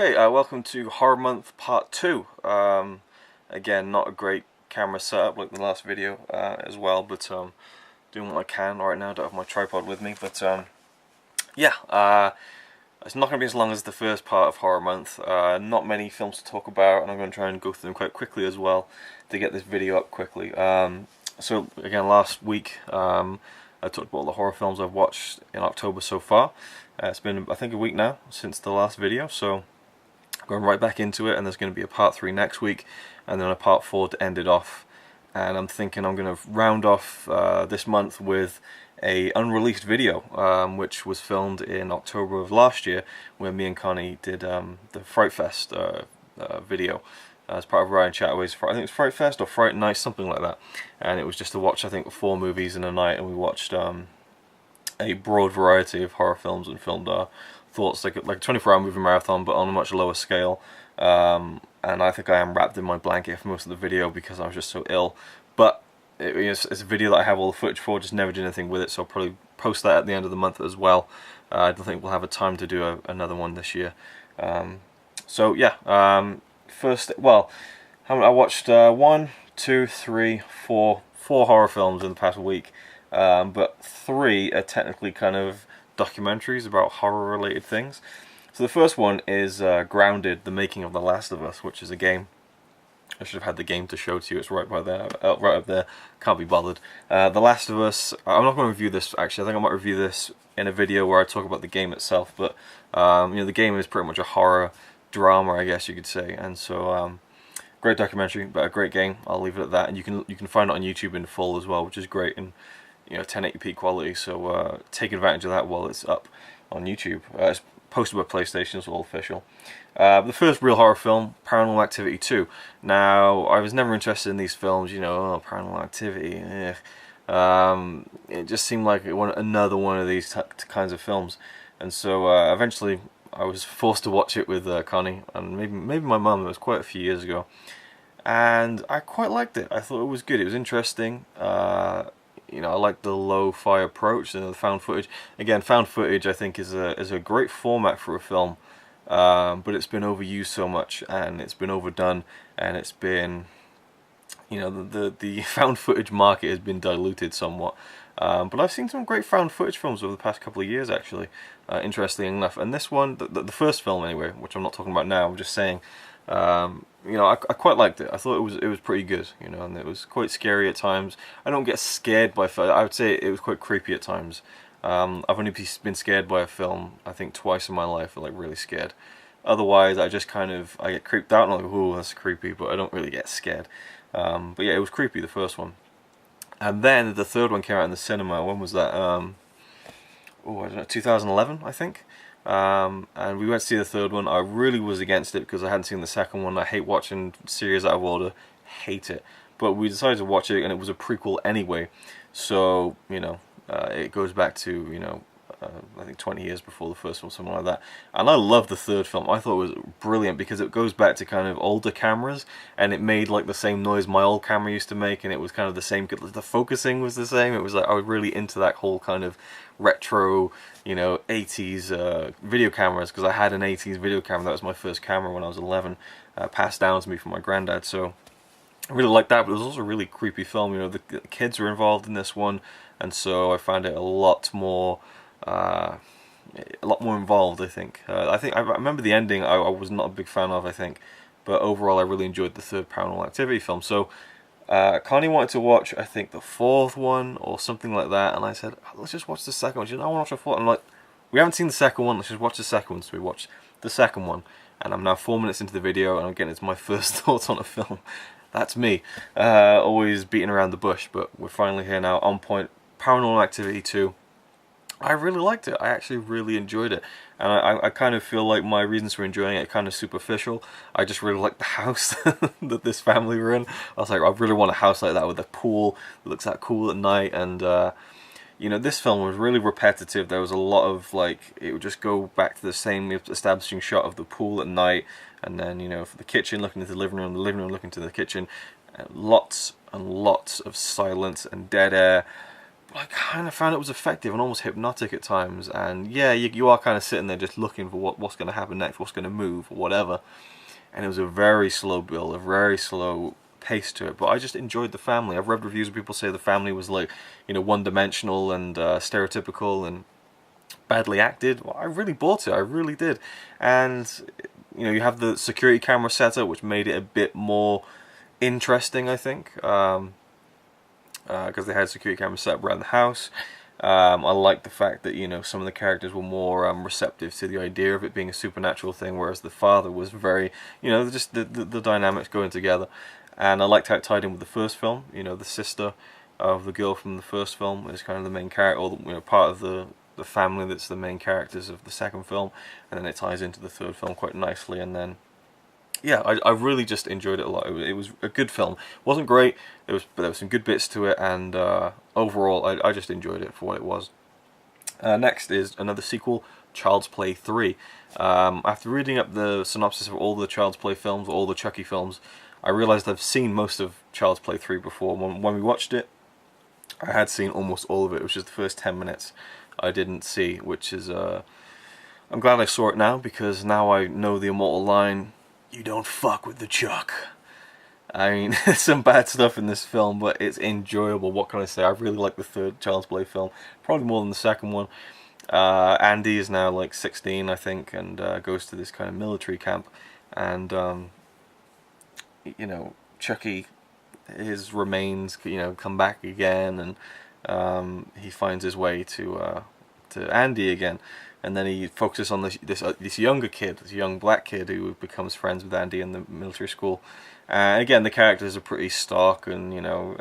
Okay, welcome to Horror Month Part 2. Again, not a great camera setup like the last video as well, but doing what I can right now. Don't have my tripod with me, but yeah, it's not going to be as long as the first part of Horror Month. Not many films to talk about, and I'm going to try and go through them quite quickly as well to get this video up quickly. So again, last week I talked about all the horror films I've watched in October so far. It's been, I think, a week now since the last video, so going right back into it, and there's going to be a part 3 next week, and then a part 4 to end it off. And I'm thinking I'm going to round off this month with a unreleased video, which was filmed in October of last year, where me and Connie did the Fright Fest video as part of Ryan Chataway's, I think it was Fright Fest or Fright Night, something like that. And it was just to watch, I think, 4 movies in a night, and we watched a broad variety of horror films and filmed our thoughts, like a 24-hour movie marathon, but on a much lower scale. And I think I am wrapped in my blanket for most of the video because I was just so ill. But it's a video that I have all the footage for, just never did anything with it, so I'll probably post that at the end of the month as well. I don't think we'll have a time to do another one this year. So yeah, first, well, I watched 1, 2, 3, 4 horror films in the past week. But 3 are technically kind of documentaries about horror-related things. So the first one is Grounded: The Making of The Last of Us, which is a game. I should have had the game to show to you. It's right by there, right up there. Can't be bothered. The Last of Us. I'm not going to review this. Actually, I think I might review this in a video where I talk about the game itself. But you know, the game is pretty much a horror drama, I guess you could say. And so, great documentary, but a great game. I'll leave it at that. And you can find it on YouTube in full as well, which is great. And 1080p quality, so take advantage of that while it's up on YouTube. It's posted by PlayStation, it's all official. The first real horror film, Paranormal Activity 2. Now, I was never interested in these films, Paranormal Activity, it just seemed like another one of these kinds of films. And so eventually I was forced to watch it with Connie, and maybe my mum. It was quite a few years ago. And I quite liked it. I thought it was good, it was interesting. I like the lo-fi approach and the found footage. Again, found footage I think is a great format for a film, but it's been overused so much, and it's been overdone, and it's been, the found footage market has been diluted somewhat. But I've seen some great found footage films over the past couple of years, actually, interestingly enough. And this one, the first film anyway, which I'm not talking about now, I'm just saying, I quite liked it. I thought it was pretty good, and it was quite scary at times. I don't get scared by film. I would say it was quite creepy at times. I've only been scared by a film, I think, twice in my life, like really scared. Otherwise, I get creeped out and I'm like, ooh, that's creepy, but I don't really get scared. But yeah, it was creepy, the first one. And then the third one came out in the cinema. When was that? I don't know, 2011, I think. And we went to see the third one. I really was against it because I hadn't seen the second one. I hate watching series out of order. Hate it. But we decided to watch it, and it was a prequel anyway. So, it goes back to, I think 20 years before the first one, something like that. And I love the third film. I thought it was brilliant because it goes back to kind of older cameras, and it made like the same noise my old camera used to make, and it was kind of the same, the focusing was the same. It was like I was really into that whole kind of retro, 80s video cameras, because I had an 80s video camera. That was my first camera when I was 11, passed down to me from my granddad. So I really liked that, but it was also a really creepy film. The kids were involved in this one, and so I found it a lot more involved, I think. I remember the ending I was not a big fan of, I think, but overall I really enjoyed the third Paranormal Activity film. So Connie wanted to watch, I think, the fourth one or something like that, and I said, let's just watch the second one. She said, I want to watch the fourth. I'm like, we haven't seen the second one, let's just watch the second one. So we watched the second one, and I'm now 4 minutes into the video, and again, it's my first thoughts on a film. That's me, always beating around the bush, but we're finally here now, on point. Paranormal Activity 2. I really liked it. I actually really enjoyed it, and I kind of feel like my reasons for enjoying it are kind of superficial. I just really like the house that this family were in. I was like, I really want a house like that with a pool that looks that cool at night. And this film was really repetitive. There was a lot of it would just go back to the same establishing shot of the pool at night, and then for the kitchen looking into the living room looking to the kitchen, and lots of silence and dead air. I kind of found it was effective and almost hypnotic at times. And yeah, you are kind of sitting there just looking for what's going to happen next, what's going to move, or whatever. And it was a very slow build, a very slow pace to it. But I just enjoyed the family. I've read reviews where people say the family was like, you know, one-dimensional and stereotypical and badly acted. Well, I really bought it. I really did. And you know, you have the security camera setup, which made it a bit more interesting, I think. Because they had security cameras set up around the house. I like the fact that, you know, some of the characters were more receptive to the idea of it being a supernatural thing, whereas the father was very, you know, just the dynamics going together. And I liked how it tied in with the first film. You know, the sister of the girl from the first film is kind of the main character, or you know, part of the family that's the main characters of the second film, and then it ties into the third film quite nicely. And then yeah, I really just enjoyed it a lot. It was a good film. It wasn't great, but there were some good bits to it, and overall, I just enjoyed it for what it was. Next is another sequel, Child's Play 3. After reading up the synopsis of all the Child's Play films, all the Chucky films, I realised I've seen most of Child's Play 3 before. When we watched it, I had seen almost all of it. It was just the first 10 minutes I didn't see, which is... I'm glad I saw it now, because now I know the immortal line, "You don't fuck with the Chuck." I mean, there's some bad stuff in this film, but it's enjoyable. What can I say? I really like the third Child's Play film, probably more than the second one. Andy is now like 16, I think, and goes to this kind of military camp. And, you know, Chucky, his remains, you know, come back again, and he finds his way to Andy again. And then he focuses on this younger kid, this young black kid who becomes friends with Andy in the military school. And again, the characters are pretty stark, and you know,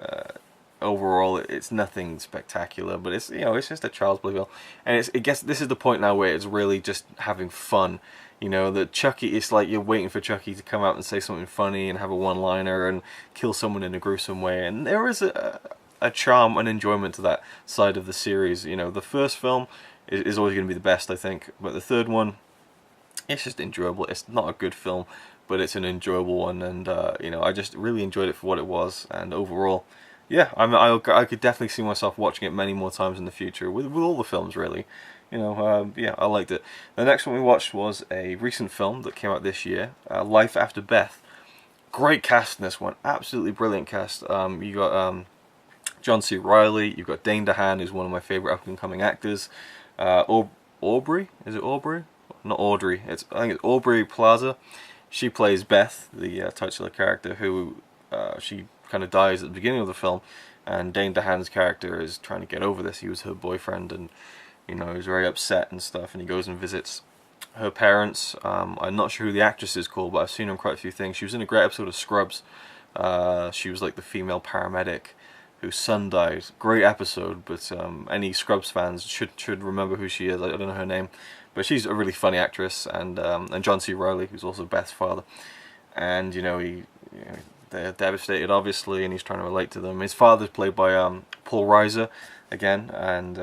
overall it's nothing spectacular, but it's, you know, it's just a Child's Play film. And it gets, this is the point now where it's really just having fun. You know, that Chucky, it's like you're waiting for Chucky to come out and say something funny and have a one-liner and kill someone in a gruesome way. And there is a charm and enjoyment to that side of the series. You know, the first film is always going to be the best, I think, but the third one, it's just enjoyable. It's not a good film, but it's an enjoyable one, and you know, I just really enjoyed it for what it was. And overall, yeah, I could definitely see myself watching it many more times in the future with all the films, really. You know, yeah, I liked it. The next one we watched was a recent film that came out this year, Life After Beth. Great cast in this one, absolutely brilliant cast. You got John C. Reilly, you've got Dane DeHaan, who's one of my favourite up-and-coming actors. Aubrey? Is it Aubrey? Not Audrey. I think it's Aubrey Plaza. She plays Beth, the titular character, who she kind of dies at the beginning of the film, and Dane DeHaan's character is trying to get over this. He was her boyfriend, and you know, he's very upset and stuff, and he goes and visits her parents. I'm not sure who the actress is called, but I've seen her in quite a few things. She was in a great episode of Scrubs. She was like the female paramedic whose son died. Great episode, but any Scrubs fans should remember who she is. I don't know her name, but she's a really funny actress. And John C. Reilly, who's also Beth's father. And you know, they're devastated, obviously, and he's trying to relate to them. His father's played by Paul Reiser again, and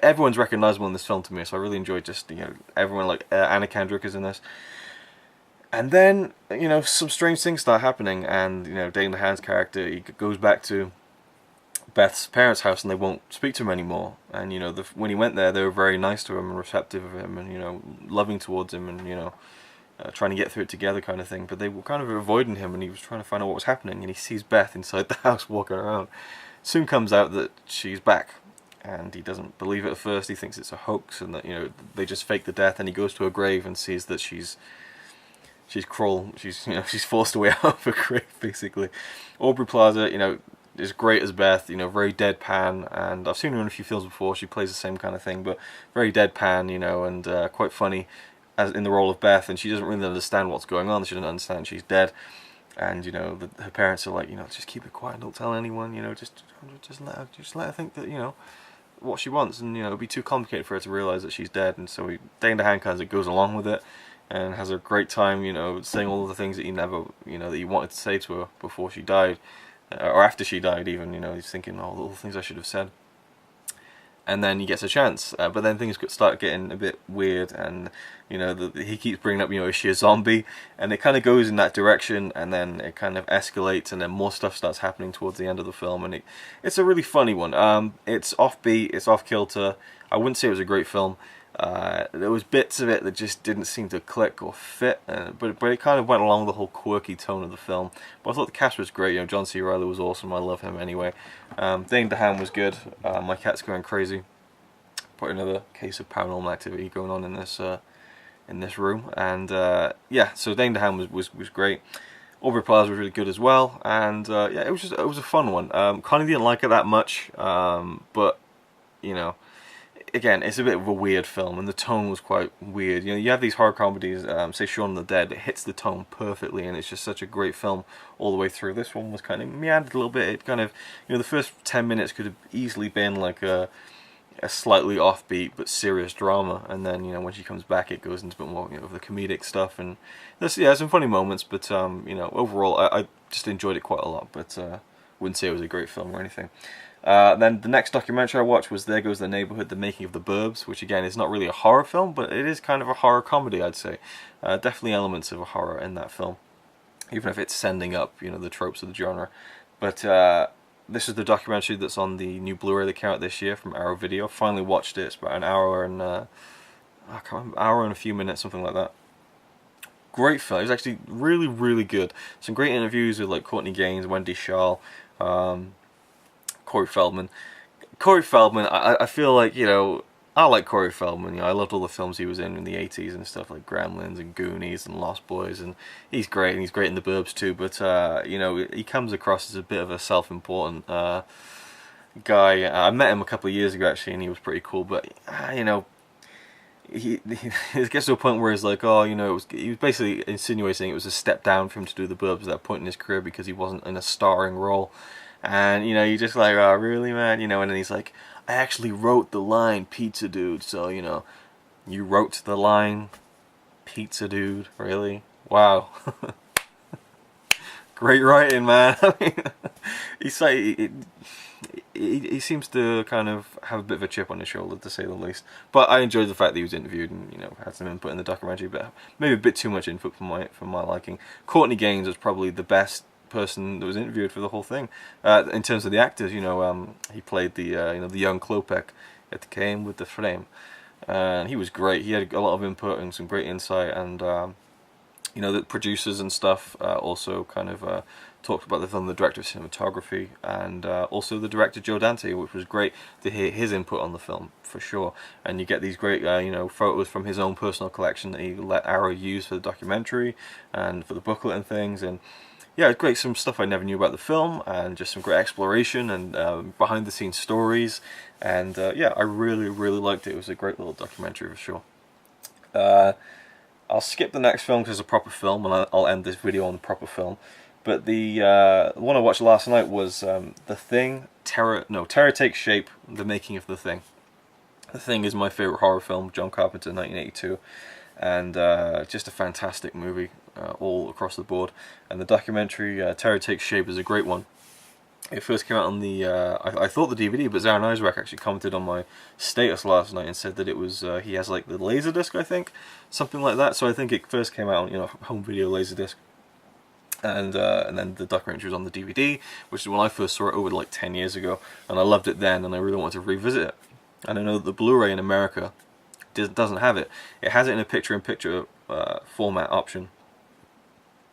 everyone's recognizable in this film to me. So I really enjoyed just, you know, everyone, like Anna Kendrick is in this. And then, you know, some strange things start happening, and you know, Dane DeHaan's character, he goes back to Beth's parents' house, and they won't speak to him anymore. And you know, when he went there, they were very nice to him and receptive of him, and you know, loving towards him, and you know, trying to get through it together, kind of thing. But they were kind of avoiding him, and he was trying to find out what was happening. And he sees Beth inside the house walking around. Soon comes out that she's back, and he doesn't believe it at first. He thinks it's a hoax, and that, you know, they just faked the death. And he goes to her grave and sees that she's forced away out of her grave, basically. Aubrey Plaza, you know, is great as Beth, you know, very deadpan, and I've seen her in a few films before. She plays the same kind of thing, but very deadpan, you know, and quite funny as in the role of Beth. And she doesn't really understand what's going on. She doesn't understand she's dead, and you know, her parents are like, you know, just keep it quiet, don't tell anyone, you know, just let her think that, you know, what she wants, and you know, it'd be too complicated for her to realize that she's dead. And so Dane DeHaan kind of goes along with it and has a great time, you know, saying all the things that he never, you know, that he wanted to say to her before she died. Or after she died, even, you know, he's thinking, oh, all the things I should have said. and then he gets a chance, but then things start getting a bit weird, and you know he keeps bringing up, you know, is she a zombie, and it kind of goes in that direction, and then it kind of escalates, and then more stuff starts happening towards the end of the film, and it's a really funny one. It's offbeat, it's off kilter. I wouldn't say it was a great film. There was bits of it that just didn't seem to click or fit, but it kind of went along the whole quirky tone of the film. But I thought the cast was great. You know, John C. Reilly was awesome. I love him anyway. Dane DeHaan was good. My cat's going crazy. Probably another case of paranormal activity going on in this room. And yeah, so Dane DeHaan was great. Aubrey Plaza was really good as well. And yeah, it was a fun one. Kind of didn't like it that much, but you know, again, it's a bit of a weird film, and the tone was quite weird. You know, you have these horror comedies, say Shaun of the Dead, it hits the tone perfectly, and it's just such a great film all the way through. This one was kind of meandered a little bit. It kind of, you know, the first 10 minutes could have easily been like a slightly offbeat but serious drama, and then, you know, when she comes back, it goes into a bit more, you know, of the comedic stuff, and there's some funny moments, but you know, overall, I just enjoyed it quite a lot, but wouldn't say it was a great film or anything. Then the next documentary I watched was There Goes the Neighborhood, The Making of the Burbs, which again is not really a horror film, but it is kind of a horror comedy, I'd say. Definitely elements of a horror in that film, even if it's sending up, you know, the tropes of the genre. But this is the documentary that's on the new Blu-ray that came out this year from Arrow Video. Finally watched it. It's about an hour and I can't remember, hour and a few minutes, something like that. Great film. It was actually really, really good. Some great interviews with like Courtney Gaines, Wendy Schaal, Corey Feldman. Corey Feldman, I feel like, you know, I like Corey Feldman. You know, I loved all the films he was in the 80s and stuff, like Gremlins and Goonies and Lost Boys, and he's great, and he's great in The Burbs too, but you know, he comes across as a bit of a self-important guy. I met him a couple of years ago actually, and he was pretty cool, but you know, he gets to a point where he's like, oh, you know, he was basically insinuating it was a step down for him to do The Burbs at that point in his career because he wasn't in a starring role. And, you know, you're just like, oh, really, man? You know, and then he's like, I actually wrote the line, pizza dude. So, you know, you wrote the line, pizza dude? Really? Wow. Great writing, man. I mean, he's like, he seems to kind of have a bit of a chip on his shoulder, to say the least. But I enjoyed the fact that he was interviewed and, you know, had some input in the documentary, but maybe a bit too much input for my liking. Courtney Gaines was probably the best person that was interviewed for the whole thing. In terms of the actors, you know, he played the you know, the young Klopek that came with the frame, and he was great. He had a lot of input and some great insight, and you know, the producers and stuff also kind of talked about the film, the director of cinematography, and also the director Joe Dante, which was great to hear his input on the film for sure. And you get these great you know, photos from his own personal collection that he let Arrow use for the documentary and for the booklet and things, and yeah, it's great. Some stuff I never knew about the film, and just some great exploration and behind-the-scenes stories. And yeah, I really, really liked it. It was a great little documentary for sure. I'll skip the next film because it's a proper film, and I'll end this video on the proper film. But the one I watched last night was The Thing, Terror Takes Shape, The Making of The Thing. The Thing is my favorite horror film, John Carpenter, 1982. And just a fantastic movie all across the board. And the documentary Terror Takes Shape is a great one. It first came out on the I thought the DVD, but Zaran Isaac actually commented on my status last night and said that it was he has like the Laserdisc, I think, something like that. So I think it first came out on, you know, home video Laserdisc, and then the documentary was on the DVD, which is when I first saw it over like 10 years ago, and I loved it then, and I really wanted to revisit it. And I know that the Blu-ray in America doesn't have it. It has it in a picture-in-picture format option.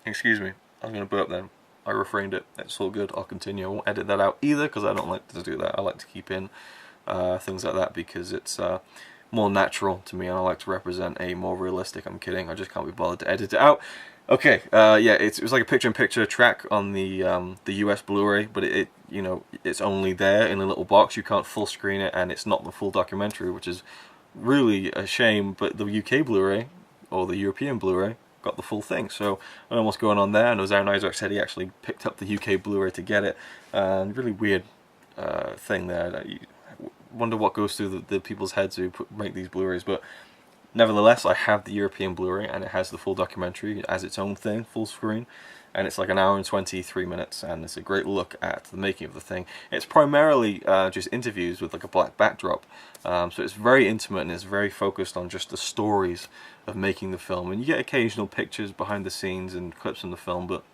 Excuse me, I was going to burp then. I refrained it. It's all good. I'll continue. I won't edit that out either because I don't like to do that. I like to keep in things like that because it's more natural to me, and I like to represent a more realistic. I'm kidding. I just can't be bothered to edit it out. Okay. Yeah, it was like a picture-in-picture track on the US Blu-ray, but it you know, it's only there in a little box. You can't full screen it, and it's not the full documentary, which is really a shame. But the UK Blu-ray or the European Blu-ray got the full thing, so I don't know what's going on there. I know Zaran Isaac said he actually picked up the UK Blu-ray to get it, and really weird thing there. You wonder what goes through the people's heads who make these Blu-rays, but nevertheless, I have the European Blu-ray, and it has the full documentary as its own thing, full screen, and it's like an hour and 23 minutes, and it's a great look at the making of the thing. It's primarily just interviews with like a black backdrop, so it's very intimate and it's very focused on just the stories of making the film, and you get occasional pictures behind the scenes and clips from the film, but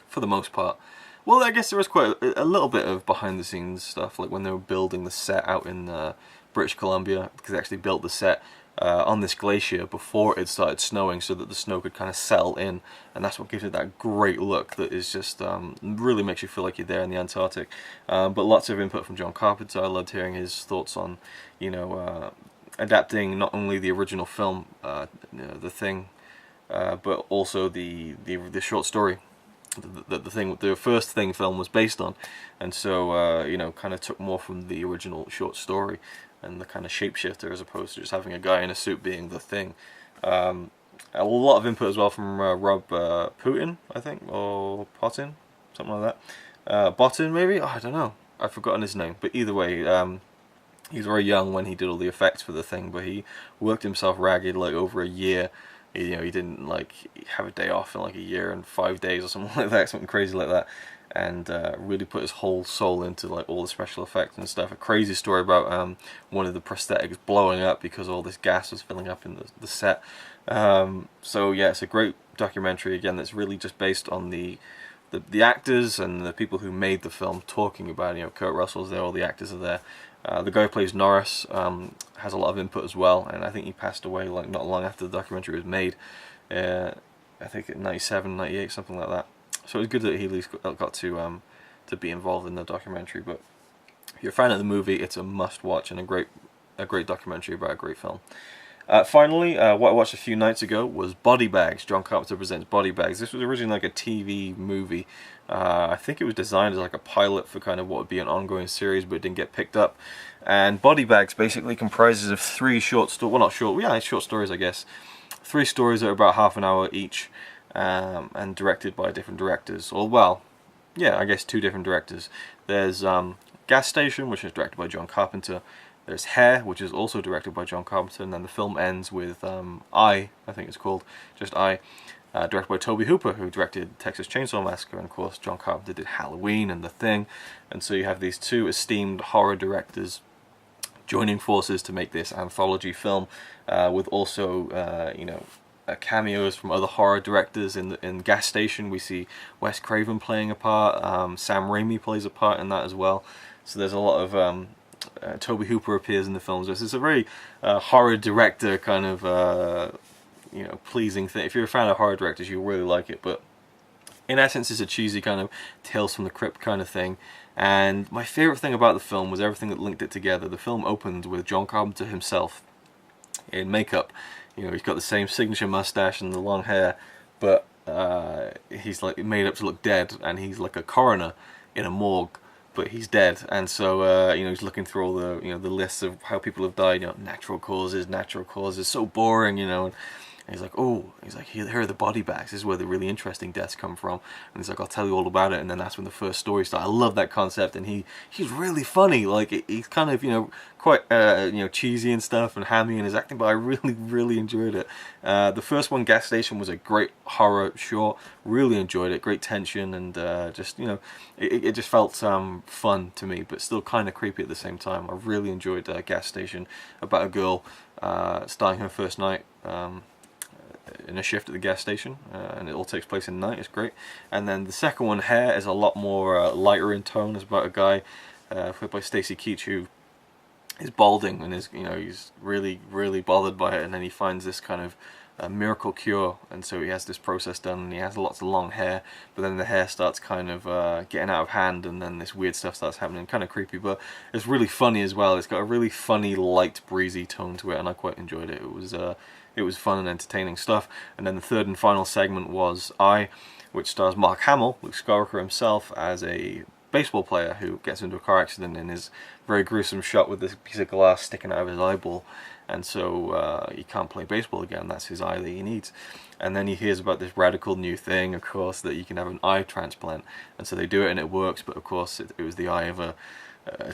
for the most part, well, I guess there was quite a little bit of behind the scenes stuff, like when they were building the set out in British Columbia, because they actually built the set on this glacier before it started snowing so that the snow could kind of settle in, and that's what gives it that great look that is just really makes you feel like you're there in the Antarctic. But lots of input from John Carpenter. I loved hearing his thoughts on, you know, adapting not only the original film, The Thing, but also the short story the first Thing film was based on, and so you know, kind of took more from the original short story and the kind of shapeshifter as opposed to just having a guy in a suit being the Thing. A lot of input as well from Rob Putin, I think, or Potin, something like that. Botin maybe? Oh, I don't know. I've forgotten his name, but either way, he was very young when he did all the effects for the Thing, but he worked himself ragged like over a year. You know, he didn't like have a day off in like a year and 5 days or something like that, something crazy like that, and really put his whole soul into like all the special effects and stuff. A crazy story about one of the prosthetics blowing up because all this gas was filling up in the set. So yeah, it's a great documentary again that's really just based on the actors and the people who made the film talking about it. You know, Kurt Russell's there, all the actors are there. The guy who plays Norris has a lot of input as well, and I think he passed away like not long after the documentary was made. I think in 97, 98, something like that. So it was good that he at least got to be involved in the documentary. But if you're a fan of the movie, it's a must-watch and a great documentary about a great film. Finally, what I watched a few nights ago was Body Bags. John Carpenter presents Body Bags. This was originally like a TV movie. I think it was designed as like a pilot for kind of what would be an ongoing series, but it didn't get picked up. And Body Bags basically comprises of three short stories, well, not short, yeah, short stories, I guess. 3 stories that are about half an hour each, and directed by different directors. Or, well, yeah, I guess 2 different directors. There's Gas Station, which is directed by John Carpenter. There's Hair, which is also directed by John Carpenter, and then the film ends with I think it's called, just I, directed by Tobe Hooper, who directed Texas Chainsaw Massacre, and of course John Carpenter did Halloween and The Thing, and so you have these 2 esteemed horror directors joining forces to make this anthology film, with also, you know, cameos from other horror directors. In Gas Station we see Wes Craven playing a part, Sam Raimi plays a part in that as well, so there's a lot of Tobe Hooper appears in the film. So it's a very horror director kind of you know, pleasing thing. If you're a fan of horror directors, you'll really like it. But in essence, it's a cheesy kind of Tales from the Crypt kind of thing. And my favorite thing about the film was everything that linked it together. The film opened with John Carpenter himself in makeup. You know, he's got the same signature mustache and the long hair, but he's like made up to look dead, and he's like a coroner in a morgue, but he's dead. And so you know, he's looking through all the, you know, the lists of how people have died. You know, natural causes, so boring, you know. And he's like, oh, here are the body bags. This is where the really interesting deaths come from. And he's like, I'll tell you all about it. And then that's when the first story starts. I love that concept, and he's really funny. Like, he's kind of, you know, quite you know, cheesy and stuff and hammy in his acting, but I really enjoyed it. The first one, Gas Station, was a great horror short. Really enjoyed it. Great tension, and just, you know, it just felt fun to me, but still kind of creepy at the same time. I really enjoyed Gas Station, about a girl starting her first night in a shift at the gas station, and it all takes place in night. It's great. And then the second one, Hair, is a lot more lighter in tone. It's about a guy played by Stacy Keach who is balding, and is, you know, he's really bothered by it, and then he finds this kind of miracle cure, and so he has this process done, and he has lots of long hair, but then the hair starts kind of getting out of hand, and then this weird stuff starts happening. Kind of creepy, but it's really funny as well. It's got a really funny, light, breezy tone to it, and I quite enjoyed it. It was fun and entertaining stuff. And then the third and final segment was I, which stars Mark Hamill, Luke Skywalker himself, as a baseball player who gets into a car accident and is very gruesome shot with this piece of glass sticking out of his eyeball, and so he can't play baseball again. That's his eye that he needs. And then he hears about this radical new thing, of course, that you can have an eye transplant, and so they do it and it works, but of course it was the eye of a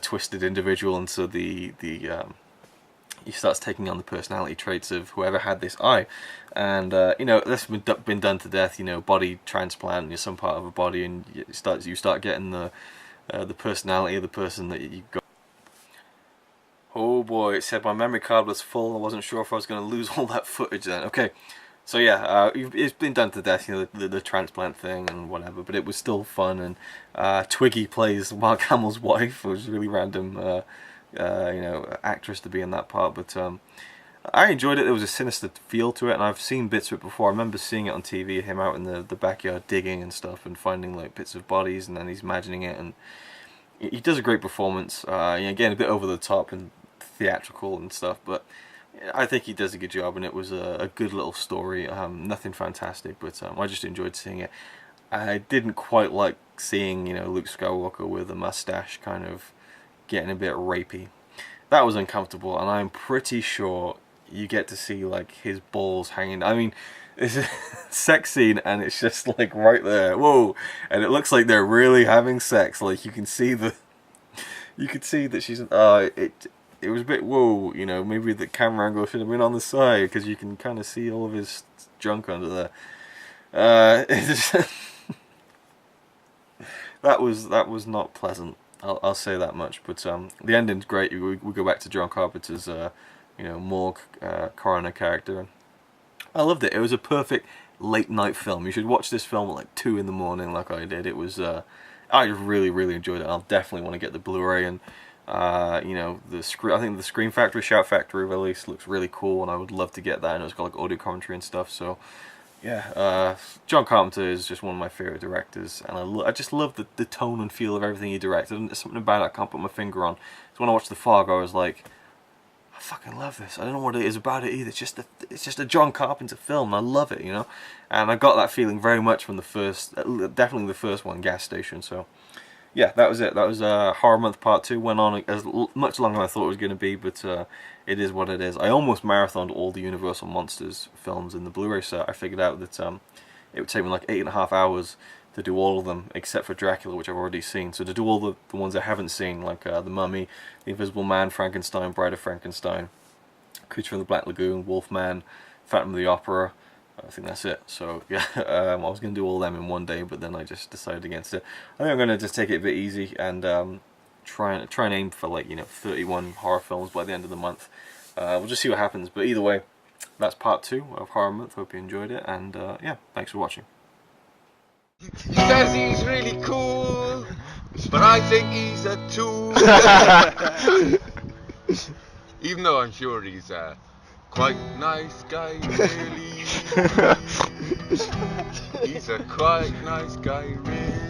twisted individual, and so the he starts taking on the personality traits of whoever had this eye, and you know, that's been done to death. You know, body transplant, you're some part of a body, and you start getting the personality of the person that you got. Oh boy, it said my memory card was full. I wasn't sure if I was going to lose all that footage then. Okay, so yeah, it's been done to death, you know, the transplant thing and whatever, but it was still fun. And Twiggy plays Mark Hamill's wife, which is really random, you know, actress to be in that part. But I enjoyed it. There was a sinister feel to it, and I've seen bits of it before. I remember seeing it on TV, him out in the backyard digging and stuff, and finding like bits of bodies, and then he's imagining it, and he does a great performance. Again, a bit over the top and theatrical and stuff, but I think he does a good job, and it was a good little story. Nothing fantastic, but I just enjoyed seeing it. I didn't quite like seeing, you know, Luke Skywalker with a mustache kind of getting a bit rapey. That was uncomfortable, and I'm pretty sure you get to see like his balls hanging. I mean, it's a sex scene, and it's just like right there, whoa, and it looks like they're really having sex. Like you can see that she's it was a bit whoa, you know, maybe the camera angle should have been on the side, because you can kind of see all of his junk under there. That was not pleasant. I'll say that much. But the ending's great. We go back to John Carpenter's you know, morgue coroner character, and I loved it. It was a perfect late night film. You should watch this film at like 2 in the morning, like I did. It was I really enjoyed it. I'll definitely want to get the Blu-ray, and you know, I think the Scream Factory, Shout Factory release looks really cool, and I would love to get that. And it's got like audio commentary and stuff. So yeah, John Carpenter is just one of my favorite directors, and I just love the tone and feel of everything he directed. And there's something about it I can't put my finger on. So when I watched The Fog, I was like, I fucking love this. I don't know what it is about it either. It's just a John Carpenter film, and I love it, you know. And I got that feeling very much from the first, definitely the first one, Gas Station. So yeah, that was it. That was Horror Month Part 2. Went on as much longer than I thought it was going to be, but it is what it is. I almost marathoned all the Universal Monsters films in the Blu-ray set. I figured out that it would take me like 8.5 hours to do all of them, except for Dracula, which I've already seen. So to do all the ones I haven't seen, like The Mummy, The Invisible Man, Frankenstein, Bride of Frankenstein, Creature from the Black Lagoon, Wolfman, Phantom of the Opera, I think that's it. So yeah, I was going to do all them in one day, but then I just decided against it. I think I'm going to just take it a bit easy and try and aim for, like, you know, 31 horror films by the end of the month. We'll just see what happens. But either way, that's part 2 of Horror Month. Hope you enjoyed it, and yeah, thanks for watching. He says he's really cool, but I think he's a tool. Even though I'm sure he's a quite nice guy, really. He's a quite nice guy, really.